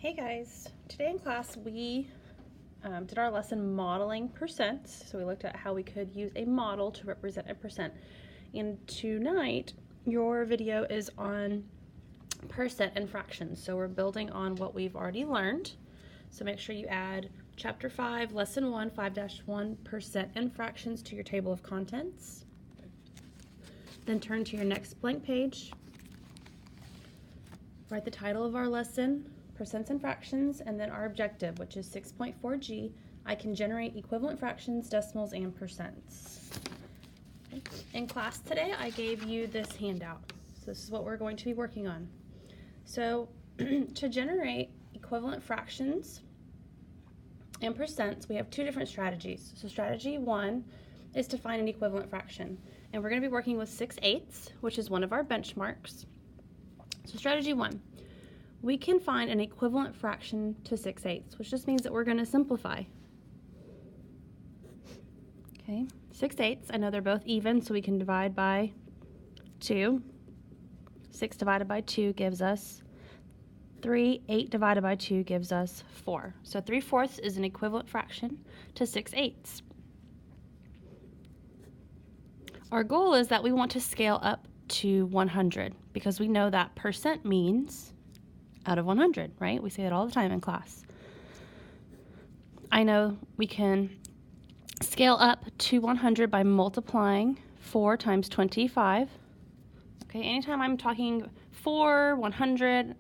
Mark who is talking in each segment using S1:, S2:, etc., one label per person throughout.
S1: Hey guys, today in class we did our lesson modeling percents. So we looked at how we could use a model to represent a percent. And tonight your video is on percent and fractions. So we're building on what we've already learned. So make sure you add chapter 5, lesson 1, 5-1 percent and fractions to your table of contents. Then turn to your next blank page. Write the title of our lesson, percents and fractions, and then our objective, which is 6.4G. I can generate equivalent fractions, decimals, and percents. In class today, I gave you this handout. So this is what we're going to be working on. So to generate equivalent fractions and percents, we have two different strategies. So strategy 1 is to find an equivalent fraction. And we're going to be working with 6/8, which is one of our benchmarks. So strategy 1, we can find an equivalent fraction to 6/8, which just means that we're going to simplify. Okay, 6/8, I know they're both even, so we can divide by 2. 6 divided by 2 gives us 3. 8 divided by 2 gives us 4. So 3/4 is an equivalent fraction to 6/8. Our goal is that we want to scale up to 100 because we know that percent means out of 100, right? We say that all the time in class. I know we can scale up to 100 by multiplying 4 times 25. Okay, anytime I'm talking 4, 100,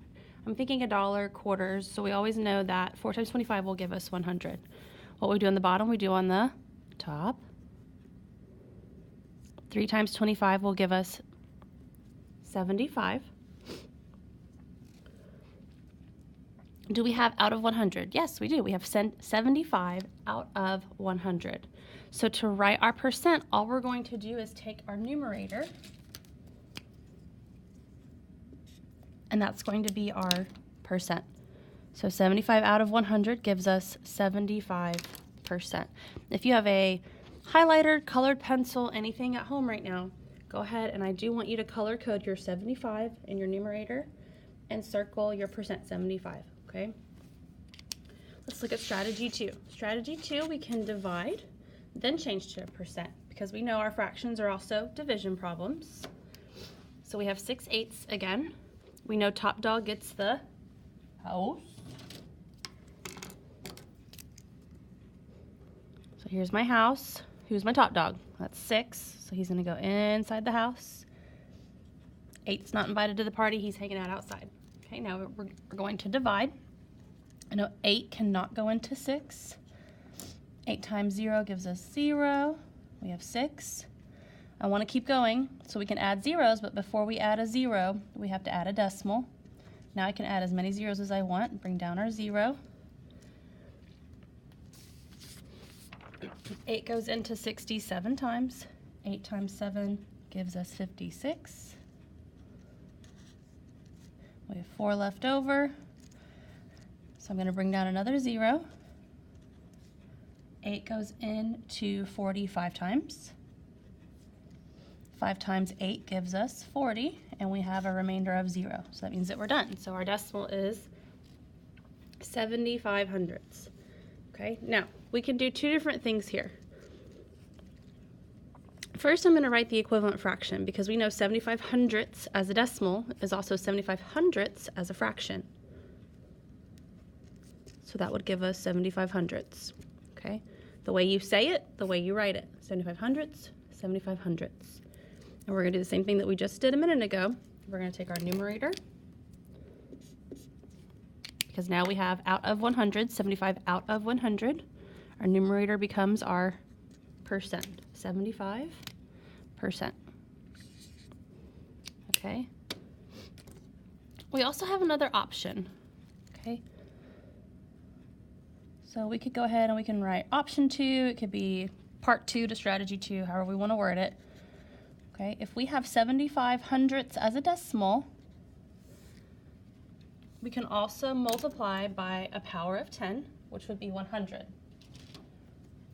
S1: I'm thinking a dollar, quarters, so we always know that 4 times 25 will give us 100. What we do on the bottom, we do on the top. 3 times 25 will give us 75. Do we have out of 100? Yes, we do. We have 75 out of 100. So to write our percent, all we're going to do is take our numerator, and that's going to be our percent. So 75 out of 100 gives us 75%. If you have a highlighter, colored pencil, anything at home right now, go ahead, and I do want you to color code your 75 in your numerator and circle your percent 75, okay? Let's look at strategy 2. Strategy 2, we can divide, then change to a percent because we know our fractions are also division problems. So we have 6/8 again. We know top dog gets the house. So here's my house. Who's my top dog? That's 6, so he's gonna go inside the house. 8's not invited to the party, he's hanging out outside. Okay, now we're going to divide. I know 8 cannot go into 6. 8 times 0 gives us 0. We have 6. I wanna keep going so we can add zeros, but before we add a 0, we have to add a decimal. Now I can add as many zeros as I want and bring down our 0. 8 goes into 67 times. 8 times 7 gives us 56. We have 4 left over. So I'm going to bring down another 0. 8 goes into 45 times. 5 times 8 gives us 40, and we have a remainder of 0. So that means that we're done. So our decimal is 75 hundredths. Okay, now we can do two different things here. First, I'm going to write the equivalent fraction because we know 75 hundredths as a decimal is also 75 hundredths as a fraction. So that would give us 75 hundredths. Okay, the way you say it, the way you write it. 75 hundredths, 75 hundredths. And we're going to do the same thing that we just did a minute ago. We're going to take our numerator, because now we have out of 100, 75 out of 100. Our numerator becomes our percent, 75%. Okay. We also have another option, okay? So we could go ahead and we can write option 2. It could be part 2 to strategy 2, however we want to word it. Okay, if we have 75 hundredths as a decimal, we can also multiply by a power of 10, which would be 100.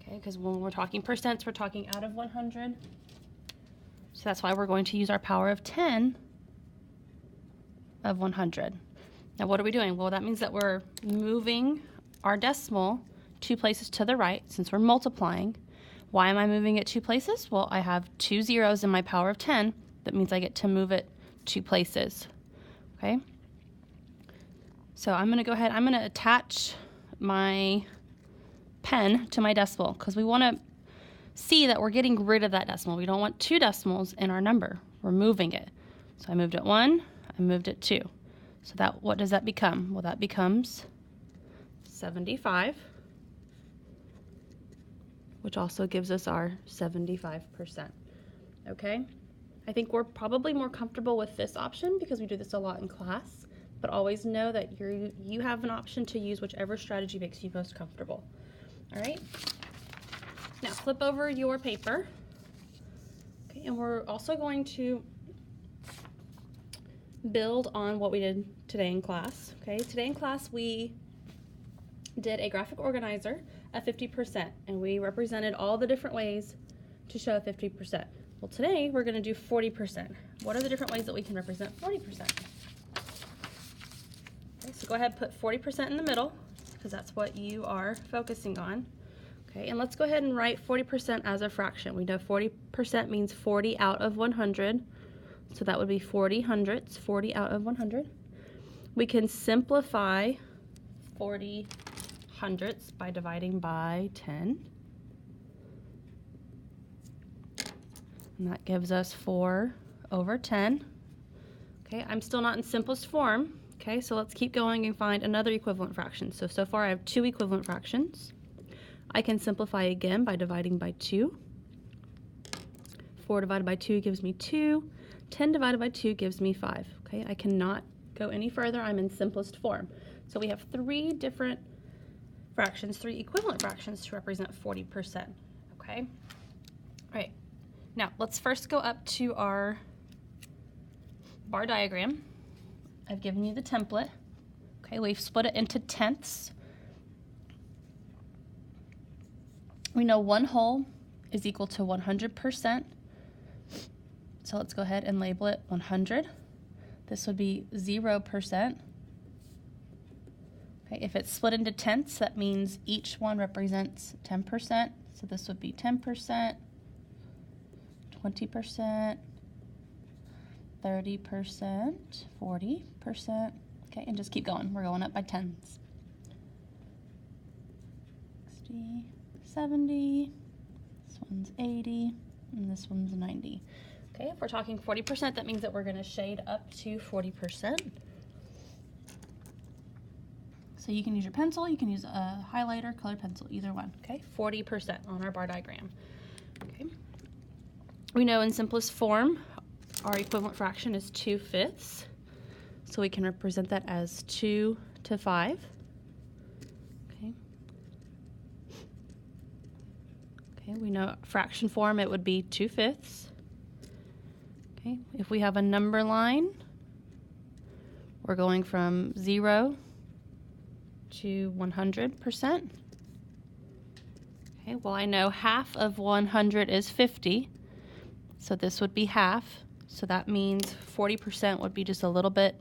S1: Okay, because when we're talking percents, we're talking out of 100. So that's why we're going to use our power of 10 of 100. Now what are we doing? Well, that means that we're moving our decimal 2 places to the right since we're multiplying. Why am I moving it 2 places? Well, I have 2 zeros in my power of 10. That means I get to move it 2 places. Okay? So I'm going to go ahead, I'm going to attach my pen to my decimal because we want to see that we're getting rid of that decimal. We don't want 2 decimals in our number. We're moving it. So I moved it 1, I moved it 2. So that, what does that become? Well, that becomes 75, which also gives us our 75%. Okay? I think we're probably more comfortable with this option because we do this a lot in class, but always know that you have an option to use whichever strategy makes you most comfortable. All right? Now flip over your paper. Okay, and we're also going to build on what we did today in class. Okay, today in class we did a graphic organizer at 50%, and we represented all the different ways to show 50%. Well, today we're going to do 40%. What are the different ways that we can represent 40%? Okay, so go ahead and put 40% in the middle because that's what you are focusing on. Okay, and let's go ahead and write 40% as a fraction. We know 40% means 40 out of 100. So that would be 40 hundredths, 40 out of 100. We can simplify 40 hundredths by dividing by 10. And that gives us 4 over 10. Okay, I'm still not in simplest form. Okay, so let's keep going and find another equivalent fraction. So far I have 2 equivalent fractions. I can simplify again by dividing by 2. 4 divided by 2 gives me 2. 10 divided by 2 gives me 5. Okay, I cannot go any further. I'm in simplest form. So we have 3 different fractions, 3 equivalent fractions to represent 40%. Okay, all right. Now let's first go up to our bar diagram. I've given you the template. Okay, we've split it into tenths. We know 1 whole is equal to 100%. So let's go ahead and label it 100. This would be 0%. Okay, if it's split into tenths, that means each one represents 10%. So this would be 10%, 20%, 30%, 40%. Okay, and just keep going. We're going up by tens. 60, 70, this one's 80, and this one's 90. Okay, if we're talking 40%, that means that we're going to shade up to 40%. So you can use your pencil, you can use a highlighter, colored pencil, either one. Okay, 40% on our bar diagram. Okay, we know in simplest form, our equivalent fraction is 2/5. So we can represent that as 2 to 5. Okay. Okay, we know fraction form, it would be 2/5. Okay, if we have a number line, we're going from 0 to 100%. Okay, well I know half of 100 is 50, so this would be half. So that means 40% would be just a little bit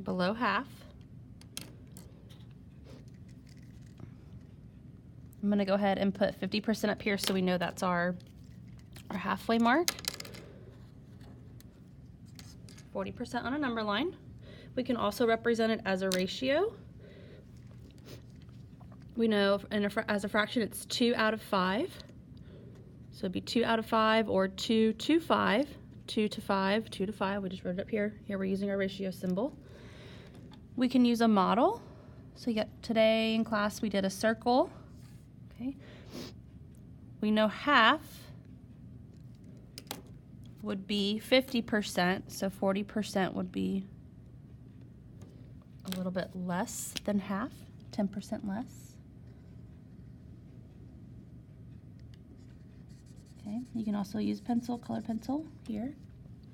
S1: below half. I'm going to go ahead and put 50% up here so we know that's our halfway mark. 40% on a number line. We can also represent it as a ratio. We know as a fraction it's 2 out of 5. So it'd be 2 out of 5 or 2 to 5. 2 to 5, 2 to 5. We just wrote it up here. Here we're using our ratio symbol. We can use a model. So today in class we did a circle. Okay. We know half would be 50%, so 40% would be a little bit less than half, 10% less. Okay, you can also use pencil, colored pencil here.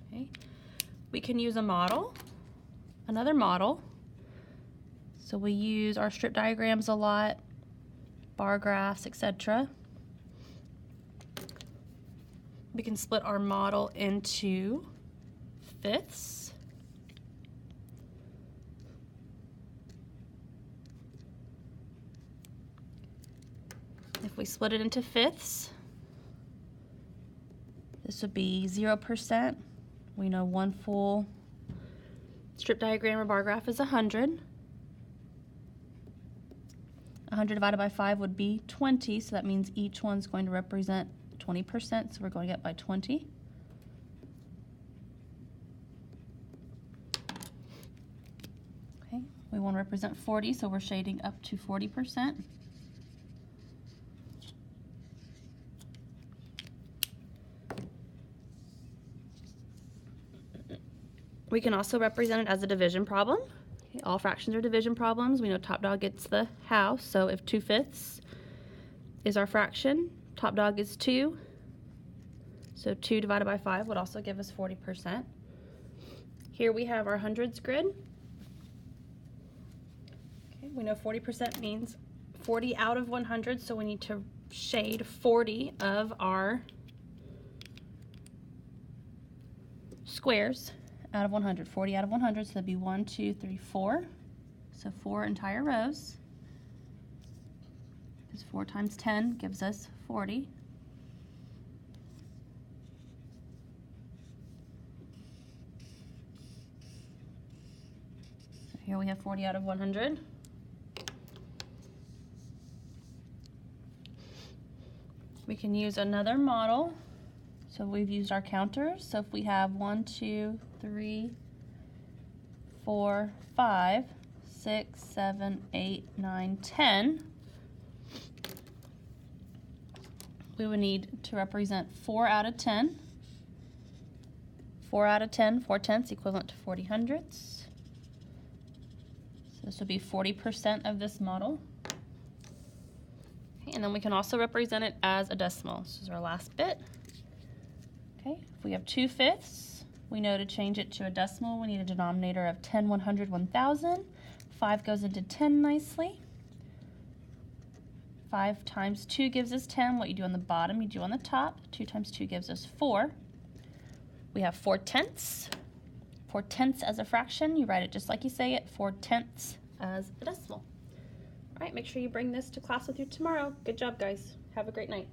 S1: Okay, we can use a model, another model. So we use our strip diagrams a lot, bar graphs, etc. We can split our model into fifths. If we split it into fifths, this would be 0%. We know one full strip diagram or bar graph is 100. 100 divided by 5 would be 20, so that means each one's going to represent 20%, so we're going up by 20. Okay, we want to represent 40, so we're shading up to 40%. We can also represent it as a division problem. Okay, all fractions are division problems. We know top dog gets the house, so if 2/5 is our fraction, top dog is 2. So 2 divided by 5 would also give us 40%. Here we have our hundreds grid. Okay, we know 40% means 40 out of 100, so we need to shade 40 of our squares out of 100. 40 out of 100, so that'd be 1, 2, 3, 4. So 4 entire rows. Because 4 times 10 gives us 40. So here we have 40 out of 100. We can use another model. So we've used our counters. So if we have 1, 2, 3, 4, 5, 6, 7, 8, 9, 10, we would need to represent 4 out of 10. 4 out of 10, 4/10 equivalent to 40 hundredths. So this would be 40% of this model. Okay, and then we can also represent it as a decimal. This is our last bit. Okay, if we have 2/5, we know to change it to a decimal, we need a denominator of 10, 100, 1,000. 5 goes into 10 nicely. 5 times 2 gives us 10. What you do on the bottom, you do on the top. 2 times 2 gives us 4. We have 4/10. 4/10 as a fraction, you write it just like you say it, 4/10 as a decimal. All right, make sure you bring this to class with you tomorrow. Good job, guys. Have a great night.